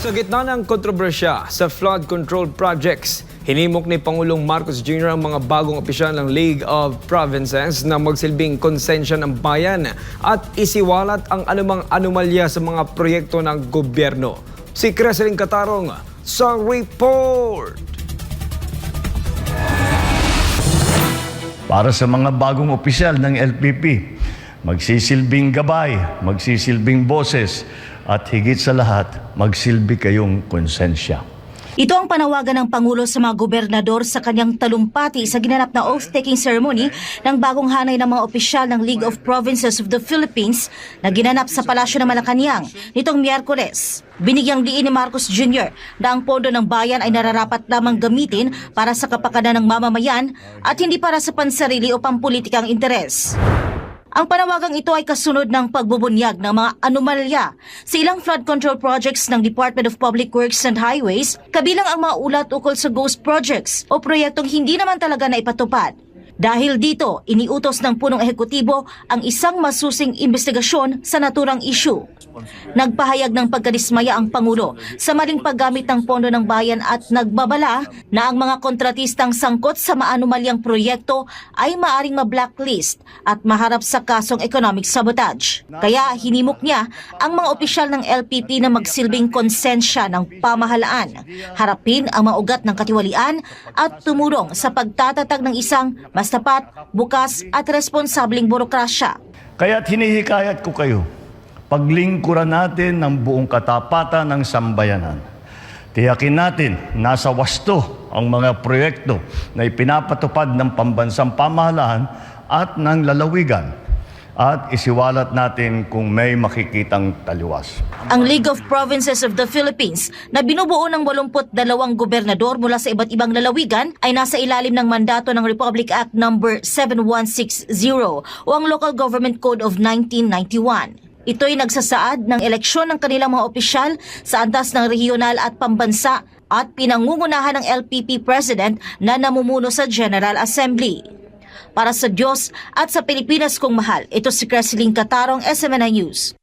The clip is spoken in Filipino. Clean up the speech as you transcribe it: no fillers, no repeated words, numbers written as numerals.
Sa gitna ng kontrobersya sa flood control projects, hinimok ni Pangulong Marcos Jr. ang mga bagong opisyal ng League of Provinces na magsilbing konsensya ng bayan at isiwalat ang anumang anomalya sa mga proyekto ng gobyerno. Si Creseling Catarong sa report! Para sa mga bagong opisyal ng LPP, magsisilbing gabay, magsisilbing boses, at higit sa lahat, magsilbi kayong konsensya. Ito ang panawagan ng Pangulo sa mga gobernador sa kanyang talumpati sa ginanap na oath-taking ceremony ng bagong hanay ng mga opisyal ng League of Provinces of the Philippines na ginanap sa Palasyo ng Malacanang nitong Miyerkules. Binigyang diin ni Marcos Jr. na ang pondo ng bayan ay nararapat lamang gamitin para sa kapakanan ng mamamayan at hindi para sa pansarili o pampulitikang interes. Ang panawagang ito ay kasunod ng pagbubunyag ng mga anomalya sa ilang flood control projects ng Department of Public Works and Highways, kabilang ang mga ulat ukol sa ghost projects o proyektong hindi naman talaga na ipatupad. Dahil dito, iniutos ng punong ehekutibo ang isang masusing investigasyon sa naturang issue. Nagpahayag ng pagkadismaya ang Pangulo sa maling paggamit ng pondo ng bayan at nagbabala na ang mga kontratistang sangkot sa maanumalyang proyekto ay maaring ma-blacklist at maharap sa kasong economic sabotage. Kaya hinimok niya ang mga opisyal ng LPP na magsilbing konsensya ng pamahalaan, harapin ang mga ugat ng katiwalian at tumulong sa pagtatatag ng isang mas tapat, bukas at responsabling burokrasya. Kaya't hinihikayat ko kayo, paglingkuran natin ng buong katapatan ng sambayanan. Tiyakin natin nasa wasto ang mga proyekto na ipinapatupad ng pambansang pamahalaan at ng lalawigan at isiwalat natin kung may makikitang taliwas. Ang League of Provinces of the Philippines na binubuo ng 82 gobernador mula sa iba't ibang lalawigan ay nasa ilalim ng mandato ng Republic Act No. 7160 o ang Local Government Code of 1991. Ito'y nagsasaad ng eleksyon ng kanilang mga opisyal sa antas ng regional at pambansa at pinangungunahan ng LPP President na namumuno sa General Assembly. Para sa Diyos at sa Pilipinas kong mahal, ito si Creseling Catarong, SMNI News.